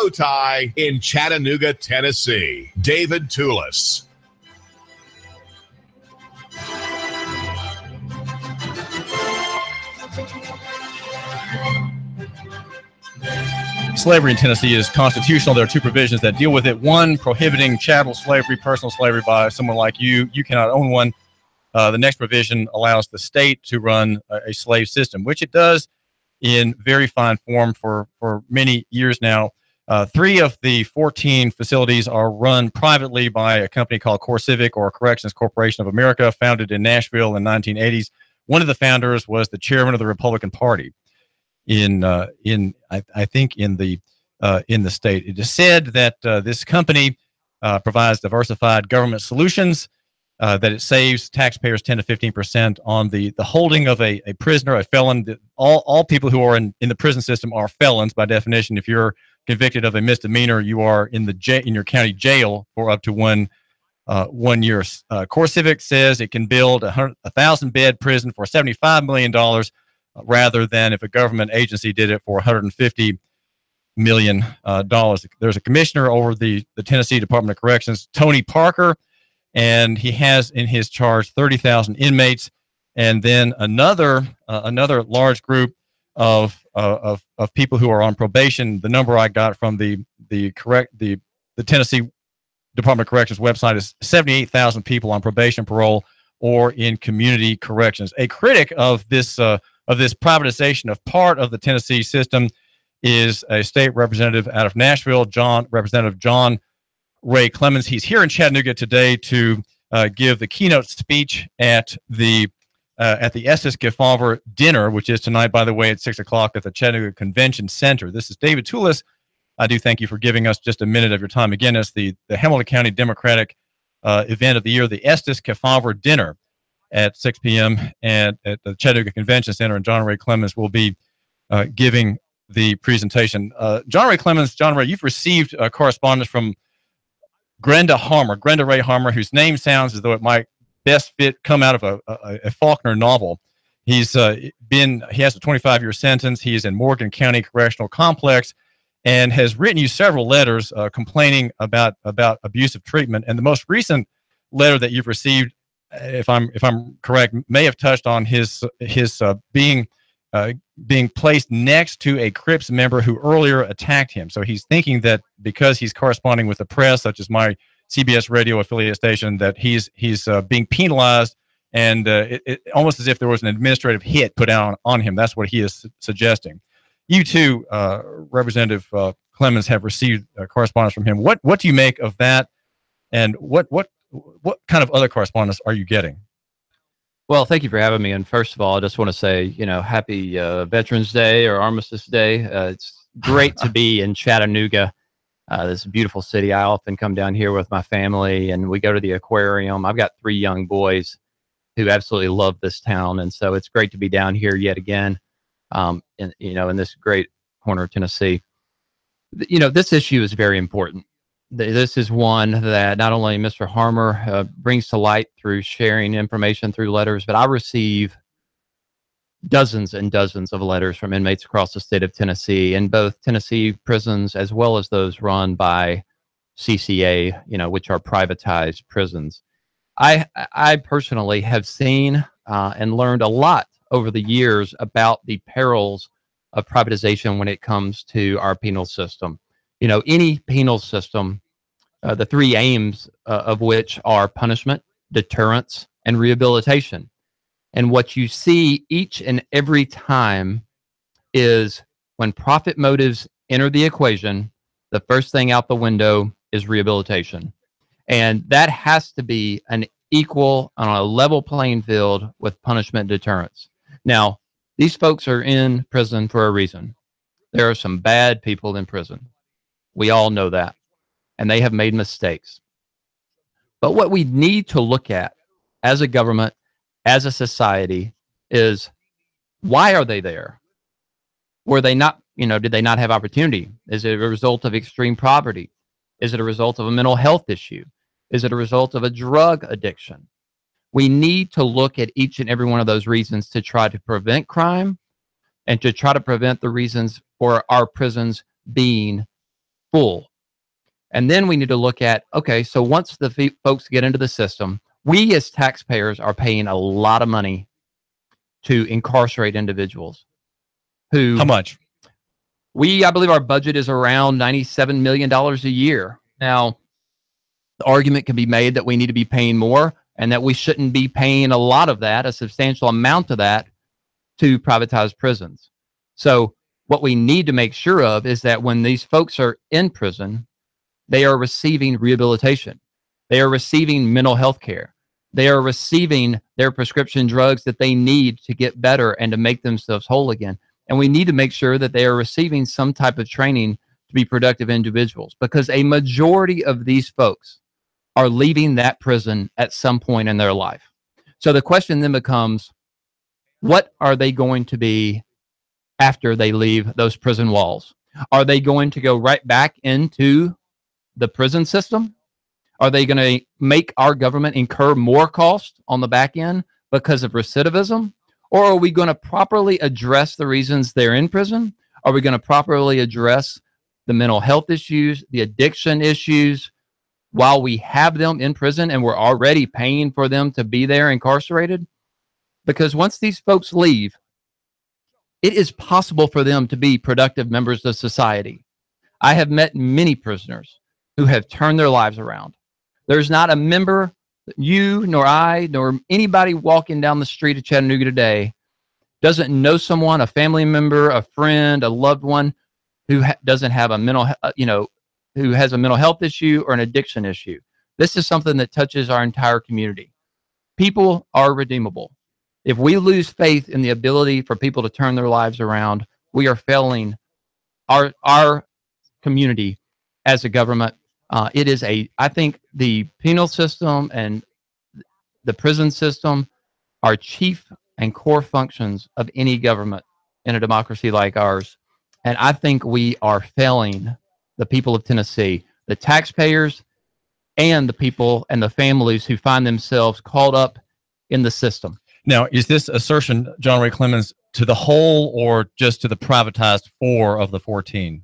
bow tie in Chattanooga, Tennessee. David Tulis. Slavery in Tennessee is constitutional. There are two provisions that deal with it. One, prohibiting chattel slavery, personal slavery by someone like you. You cannot own one. The next provision allows the state to run a slave system, which it does in very fine form for many years now. 3 of the 14 facilities are run privately by a company called CoreCivic, or Corrections Corporation of America, founded in Nashville in the 1980s. One of the founders was the chairman of the Republican Party I think in the state. It is said that this company provides diversified government solutions, that it saves taxpayers 10 to 15% on the holding of a prisoner, a felon. All people who are in the prison system are felons by definition. If you're convicted of a misdemeanor, you are in your county jail for up to 1 year. CoreCivic says it can build a 1,000-bed prison for $75 million. Rather than if a government agency did it for $150 million. There's a commissioner over the Tennessee Department of Corrections, Tony Parker, and he has in his charge 30,000 inmates, and then another large group of people who are on probation. The number I got from the Tennessee Department of Corrections website is 78,000 people on probation, parole, or in community corrections. A critic of this privatization of part of the Tennessee system is a state representative out of Nashville, Representative John Ray Clemmons. He's here in Chattanooga today to give the keynote speech at the Estes Kefauver dinner, which is tonight, by the way, at 6 o'clock at the Chattanooga Convention Center. This is David Tulis. I do thank you for giving us just a minute of your time. Again, it's the Hamilton County Democratic event of the year, the Estes Kefauver dinner, at 6 p.m. at the Chattanooga Convention Center, and John Ray Clemmons will be giving the presentation. John Ray Clemmons, you've received correspondence from Grenda Ray Harmer, whose name sounds as though it might best come out of a Faulkner novel. He has a 25-year sentence. He is in Morgan County Correctional Complex and has written you several letters complaining about abusive treatment. And the most recent letter that you've received, if I'm correct, may have touched on his being placed next to a Crips member who earlier attacked him. So he's thinking that because he's corresponding with the press, such as my CBS radio affiliate station, that he's being penalized, and it almost as if there was an administrative hit put out on him. That's what he is suggesting. You too, Representative Clemmons, have received correspondence from him. What do you make of that, and what kind of other correspondence are you getting? Well, thank you for having me. And first of all, I just want to say, happy Veterans Day or Armistice Day. It's great to be in Chattanooga, this beautiful city. I often come down here with my family, and we go to the aquarium. I've got 3 young boys who absolutely love this town, and so it's great to be down here yet again, in this great corner of Tennessee. This issue is very important. This is one that not only Mr. Harmer brings to light through sharing information through letters, but I receive dozens and dozens of letters from inmates across the state of Tennessee, in both Tennessee prisons as well as those run by CCA, which are privatized prisons. I personally have seen and learned a lot over the years about the perils of privatization when it comes to our penal system. Any penal system, the 3 aims of which are punishment, deterrence, and rehabilitation. And what you see each and every time is when profit motives enter the equation, the first thing out the window is rehabilitation. And that has to be an equal, on a level playing field with punishment deterrence. Now, these folks are in prison for a reason. There are some bad people in prison. We all know that. And they have made mistakes. But what we need to look at as a government, as a society, is why are they there? Were they not, did they not have opportunity? Is it a result of extreme poverty? Is it a result of a mental health issue? Is it a result of a drug addiction? We need to look at each and every one of those reasons to try to prevent crime and to try to prevent the reasons for our prisons being full. And then we need to look at, okay, so once the folks get into the system, we as taxpayers are paying a lot of money to incarcerate individuals who... How much? I believe our budget is around $97 million a year. Now, the argument can be made that we need to be paying more and that we shouldn't be paying a lot of that, a substantial amount of that, to privatized prisons. So what we need to make sure of is that when these folks are in prison, they are receiving rehabilitation. They are receiving mental health care. They are receiving their prescription drugs that they need to get better and to make themselves whole again. And we need to make sure that they are receiving some type of training to be productive individuals, because a majority of these folks are leaving that prison at some point in their life. So the question then becomes, what are they going to be after they leave those prison walls? Are they going to go right back into the prison system? Are they going to make our government incur more cost on the back end because of recidivism? Or are we going to properly address the reasons they're in prison? Are we going to properly address the mental health issues, the addiction issues, while we have them in prison and we're already paying for them to be there incarcerated? Because once these folks leave, it is possible for them to be productive members of society. I have met many prisoners who have turned their lives around. There's not a member, you nor I, nor anybody walking down the street of Chattanooga today doesn't know someone, a family member, a friend, a loved one who doesn't have a who has a mental health issue or an addiction issue. This is something that touches our entire community. People are redeemable. If we lose faith in the ability for people to turn their lives around, we are failing our community as a government. I think the penal system and the prison system are chief and core functions of any government in a democracy like ours. And I think we are failing the people of Tennessee, the taxpayers, and the people and the families who find themselves caught up in the system. Now, is this assertion, John Ray Clemmons, to the whole or just to the privatized 4 of the 14?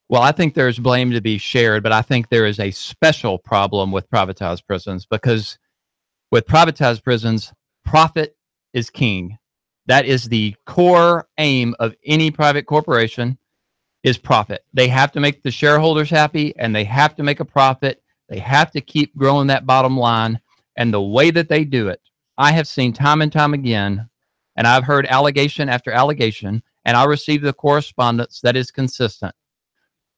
Well, I think there's blame to be shared, but I think there is a special problem with privatized prisons, because with privatized prisons, profit is king. That is the core aim of any private corporation, is profit. They have to make the shareholders happy, and they have to make a profit. They have to keep growing that bottom line. And the way that they do it, I have seen time and time again, and I've heard allegation after allegation, and I receive the correspondence that is consistent.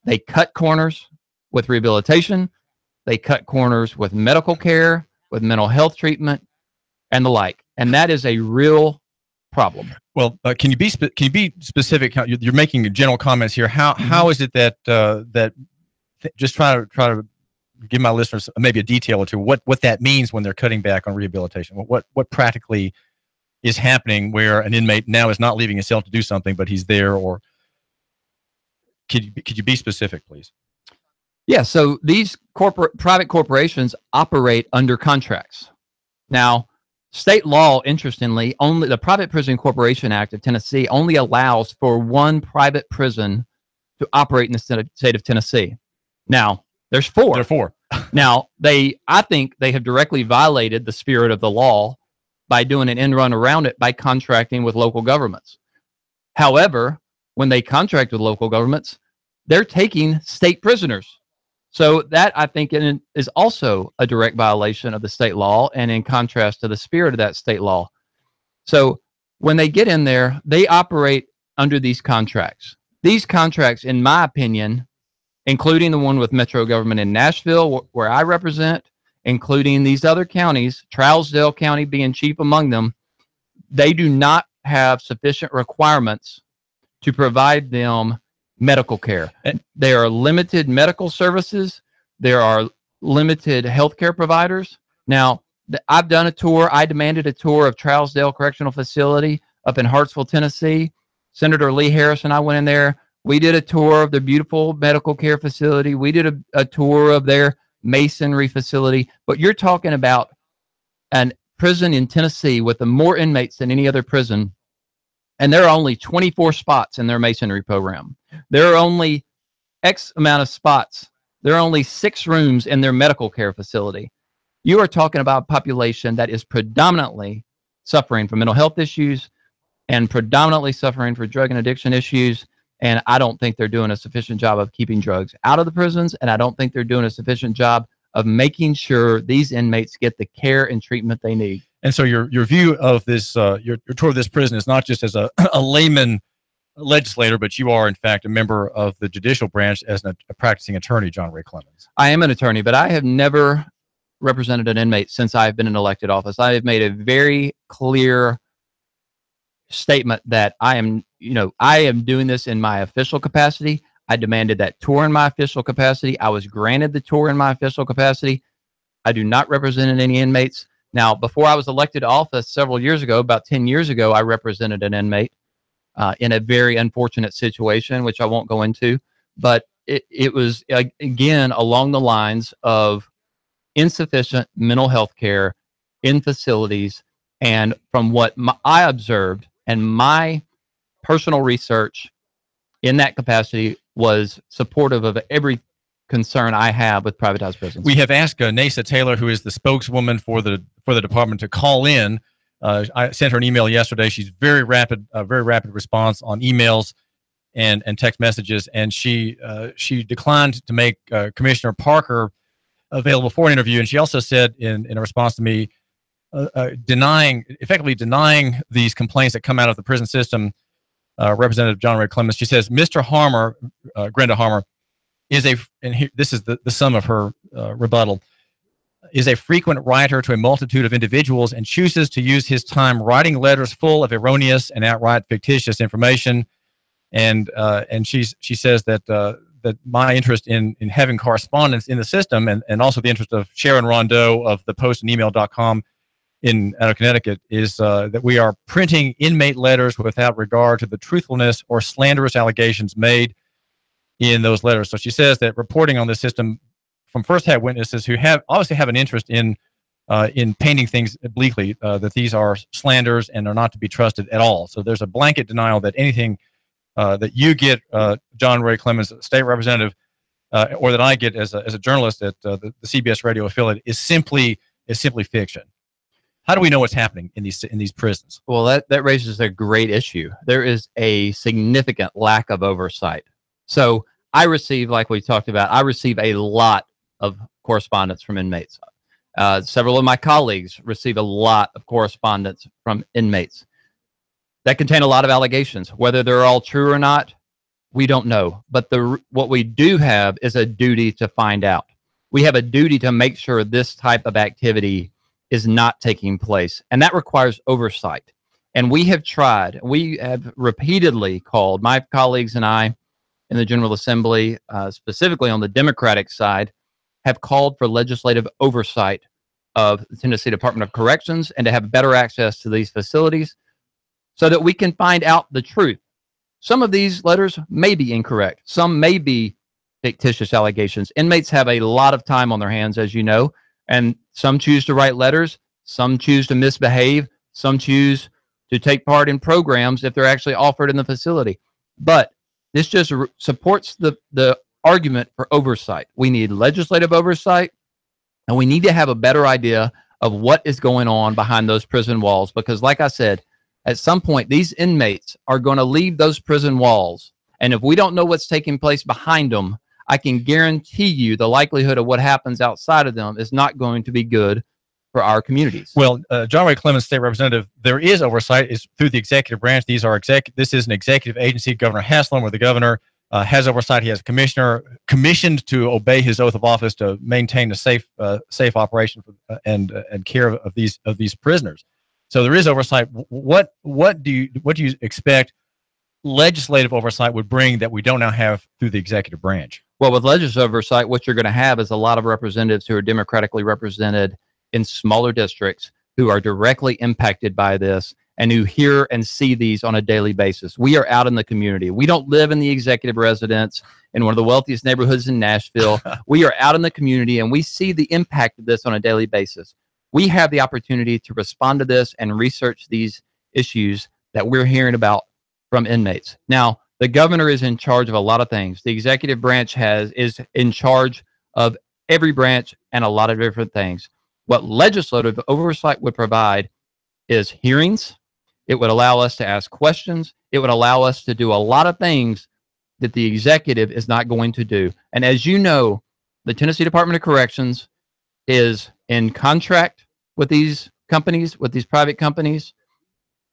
They cut corners with rehabilitation. They cut corners with medical care, with mental health treatment, and the like. And that is a real problem. Well, can you be specific? You're making general comments here. How is it that just try to give my listeners maybe a detail or two what that means when they're cutting back on rehabilitation? What practically is happening where an inmate now is not leaving his cell to do something, but he's there? Or could you be specific, please? Yeah. So these private corporations operate under contracts. Now, state law, interestingly, only the Private Prison Corporation Act of Tennessee only allows for one private prison to operate in the state of Tennessee. Now, there's 4. There are 4. Now, I think they have directly violated the spirit of the law by doing an end run around it by contracting with local governments. However, when they contract with local governments, they're taking state prisoners. So that, I think, is also a direct violation of the state law and in contrast to the spirit of that state law. So when they get in there, they operate under these contracts. These contracts, in my opinion, including the one with Metro government in Nashville, where I represent, including these other counties, Trousdale County being chief among them, they do not have sufficient requirements to provide them medical care. There are limited medical services. There are limited healthcare providers. Now, I've done a tour. I demanded a tour of Trousdale Correctional Facility up in Hartsville, Tennessee. Senator Lee Harris and I went in there. We did a tour of their beautiful medical care facility. We did a tour of their masonry facility. But you're talking about a prison in Tennessee with more inmates than any other prison. And there are only 24 spots in their masonry program. There are only X amount of spots. There are only 6 rooms in their medical care facility. You are talking about a population that is predominantly suffering from mental health issues and predominantly suffering from drug and addiction issues. And I don't think they're doing a sufficient job of keeping drugs out of the prisons. And I don't think they're doing a sufficient job of making sure these inmates get the care and treatment they need. And so your view of this, your tour of this prison is not just as a layman legislator, but you are in fact a member of the judicial branch as a practicing attorney, John Ray Clemmons. I am an attorney, but I have never represented an inmate since I've been in elected office. I have made a very clear statement that I am doing this in my official capacity. I demanded that tour in my official capacity. I was granted the tour in my official capacity. I do not represent any inmates. Now, before I was elected to office several years ago, about 10 years ago, I represented an inmate in a very unfortunate situation, which I won't go into. But it was, again, along the lines of insufficient mental health care in facilities. And from what I observed and my personal research in that capacity was supportive of every concern I have with privatized prisons. We have asked Nasa Taylor, who is the spokeswoman for the department, to call in. I sent her an email yesterday. She's very rapid response on emails and text messages, and she declined to make Commissioner Parker available for an interview. And she also said in a response to me, effectively denying these complaints that come out of the prison system, Representative John Ray Clemmons. She says, Mr. Harmer, Grenda Harmer, this is the sum of her rebuttal, is a frequent writer to a multitude of individuals and chooses to use his time writing letters full of erroneous and outright fictitious information. And she says that my interest in having correspondence in the system and also the interest of Sharon Rondeau of the Post and Email.com out of Connecticut is that we are printing inmate letters without regard to the truthfulness or slanderous allegations made in those letters. So she says that reporting on this system from first-hand witnesses who obviously have an interest in painting things bleakly, that these are slanders and are not to be trusted at all. So there's a blanket denial that anything that you get, John Ray Clemmons, state representative, or that I get as a journalist at the CBS radio affiliate is simply fiction. How do we know what's happening in these prisons? Well, that raises a great issue. There is a significant lack of oversight. So I receive, like we talked about, a lot of correspondence from inmates. Several of my colleagues receive a lot of correspondence from inmates that contain a lot of allegations. Whether they're all true or not, we don't know. But what we do have is a duty to find out. We have a duty to make sure this type of activity is not taking place, and that requires oversight. And we have repeatedly called, my colleagues and I in the General Assembly, specifically on the Democratic side, have called for legislative oversight of the Tennessee Department of Corrections and to have better access to these facilities so that we can find out the truth. Some of these letters may be incorrect. Some may be fictitious allegations. Inmates have a lot of time on their hands, as you know, and some choose to write letters, some choose to misbehave, some choose to take part in programs if they're actually offered in the facility. But this just supports the argument for oversight. We need legislative oversight, and we need to have a better idea of what is going on behind those prison walls, because like I said, at some point, these inmates are going to leave those prison walls, and if we don't know what's taking place behind them, I can guarantee you the likelihood of what happens outside of them is not going to be good for our communities. Well, John Ray Clemmons, state representative, there is oversight is through the executive branch. This is an executive agency. Governor Haslam, where the governor has oversight. He has a commissioner commissioned to obey his oath of office to maintain a safe operation and care of these prisoners. So there is oversight. What do you expect legislative oversight would bring that we don't now have through the executive branch? Well, with legislative oversight, what you're going to have is a lot of representatives who are democratically represented in smaller districts who are directly impacted by this and who hear and see these on a daily basis. We are out in the community. We don't live in the executive residence in one of the wealthiest neighborhoods in Nashville. We are out in the community, and we see the impact of this on a daily basis. We have the opportunity to respond to this and research these issues that we're hearing about from inmates. Now, The governor is in charge of a lot of things. The executive branch is in charge of every branch and a lot of different things. What legislative oversight would provide is hearings. It would allow us to ask questions. It would allow us to do a lot of things that the executive is not going to do. And as you know, the Tennessee Department of Corrections is in contract with these companies, with these private companies.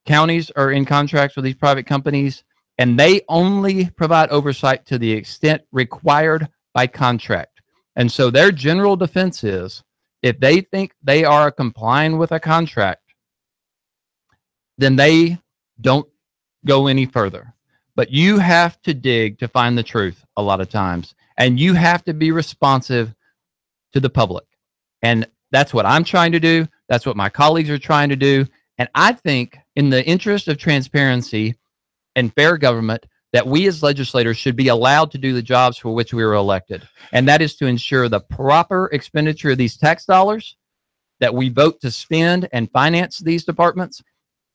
Counties are in contracts with these private companies, and they only provide oversight to the extent required by contract. And so their general defense is, if they think they are complying with a contract, then they don't go any further. But you have to dig to find the truth a lot of times, and you have to be responsive to the public. And that's what I'm trying to do. That's what my colleagues are trying to do. And I think in the interest of transparency and fair government, that we as legislators should be allowed to do the jobs for which we were elected. And that is to ensure the proper expenditure of these tax dollars that we vote to spend and finance these departments.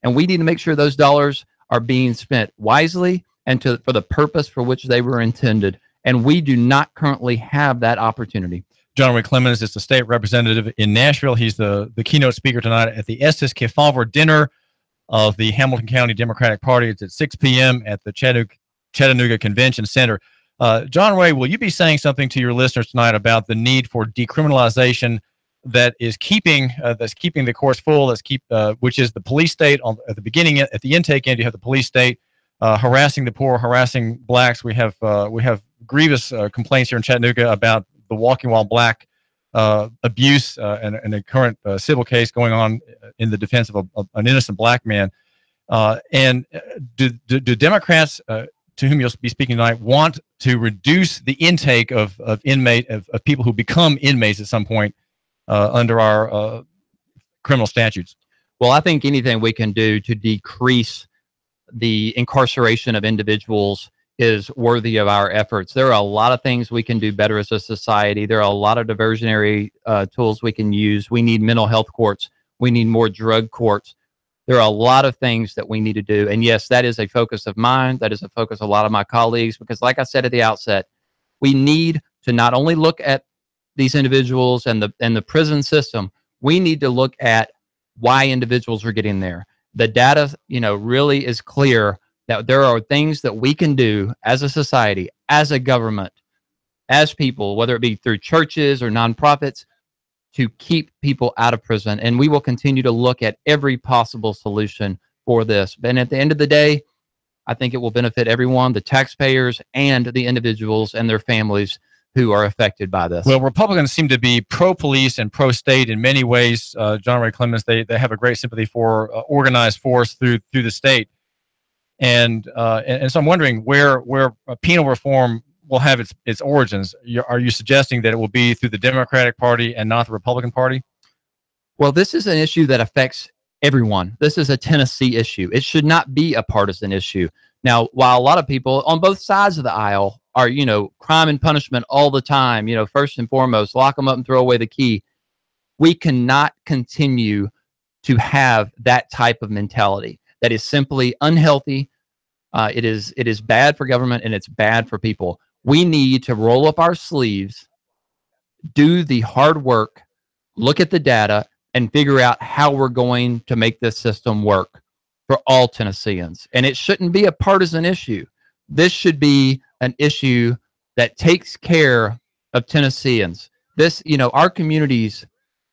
And we need to make sure those dollars are being spent wisely and for the purpose for which they were intended. And we do not currently have that opportunity. John Ray Clemmons is the state representative in Nashville. He's the keynote speaker tonight at the Estes Kefauver dinner of the Hamilton County Democratic Party. It's at 6 p.m. at the Chattanooga Convention Center. John Ray, will you be saying something to your listeners tonight about the need for decriminalization that is keeping the course full, which is the police state at the beginning, at the intake end, you have the police state harassing the poor, harassing blacks. We have grievous complaints here in Chattanooga about the Walking While Black abuse and a current civil case going on in the defense of an innocent black man. And do Democrats, to whom you'll be speaking tonight, want to reduce the intake of people who become inmates at some point under our criminal statutes? Well, I think anything we can do to decrease the incarceration of individuals is worthy of our efforts. There are a lot of things we can do better as a society. There are a lot of diversionary tools we can use. We need mental health courts. We need more drug courts. There are a lot of things that we need to do. And yes, that is a focus of mine. That is a focus of a lot of my colleagues, because like I said at the outset, we need to not only look at these individuals and the prison system, we need to look at why individuals are getting there. The data, really is clear that there are things that we can do as a society, as a government, as people, whether it be through churches or nonprofits, to keep people out of prison. And we will continue to look at every possible solution for this. And at the end of the day, I think it will benefit everyone, the taxpayers and the individuals and their families who are affected by this. Well, Republicans seem to be pro-police and pro-state in many ways. John Ray Clemmons, they have a great sympathy for organized force through the state. And so I'm wondering where penal reform will have its origins. Are you suggesting that it will be through the Democratic Party and not the Republican Party? Well, this is an issue that affects everyone. This is a Tennessee issue. It should not be a partisan issue. Now, while a lot of people on both sides of the aisle are, crime and punishment all the time, first and foremost, lock them up and throw away the key, we cannot continue to have that type of mentality. That is simply unhealthy. It is bad for government, and it's bad for people. We need to roll up our sleeves, do the hard work, look at the data, and figure out how we're going to make this system work for all Tennesseans. And it shouldn't be a partisan issue. This should be an issue that takes care of Tennesseans. Our communities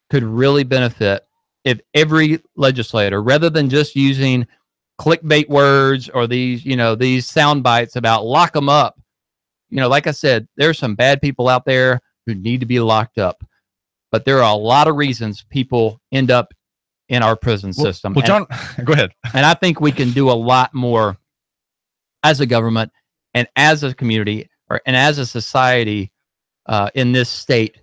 could really benefit if every legislator, rather than just using clickbait words or these sound bites about lock them up. Like I said, there's some bad people out there who need to be locked up, but there are a lot of reasons people end up in our prison system. Well, John, go ahead. And I think we can do a lot more as a government and as a community and as a society in this state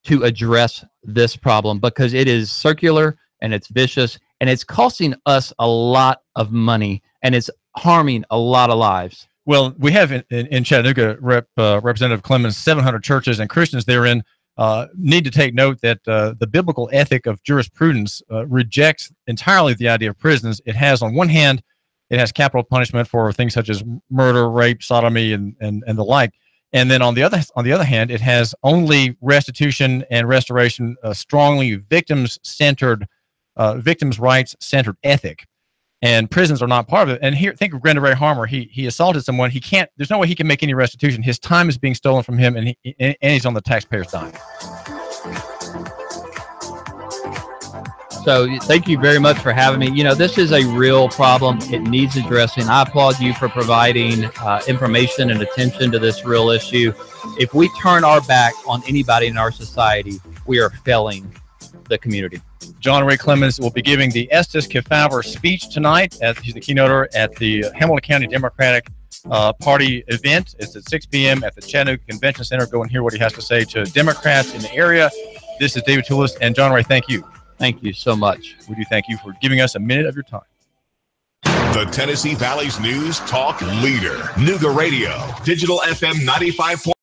to address this problem, because it is circular and it's vicious and it's costing us a lot of money and it's harming a lot of lives. Well, we have in Chattanooga, Representative Clemmons, 700 churches and Christians therein need to take note that the biblical ethic of jurisprudence rejects entirely the idea of prisons. It has, on one hand, It has capital punishment for things such as murder, rape, sodomy, and the like. And then on the other hand, it has only restitution and restoration, strongly victims rights centered ethic. And prisons are not part of it. And here, think of Grenda Ray Harmer. He assaulted someone. He can't. There's no way he can make any restitution. His time is being stolen from him, and he's on the taxpayer's dime. So thank you very much for having me. You know, this is a real problem. It needs addressing. I applaud you for providing information and attention to this real issue. If we turn our back on anybody in our society, we are failing the community. John Ray Clemmons will be giving the Estes Kefauver speech tonight. He's the keynoter at the Hamilton County Democratic Party event. It's at 6 p.m. at the Chattanooga Convention Center. Go and hear what he has to say to Democrats in the area. This is David Tulis, and John Ray, thank you. Thank you so much. We do thank you for giving us a minute of your time. The Tennessee Valley's news talk leader, Nooga Radio, Digital FM 95.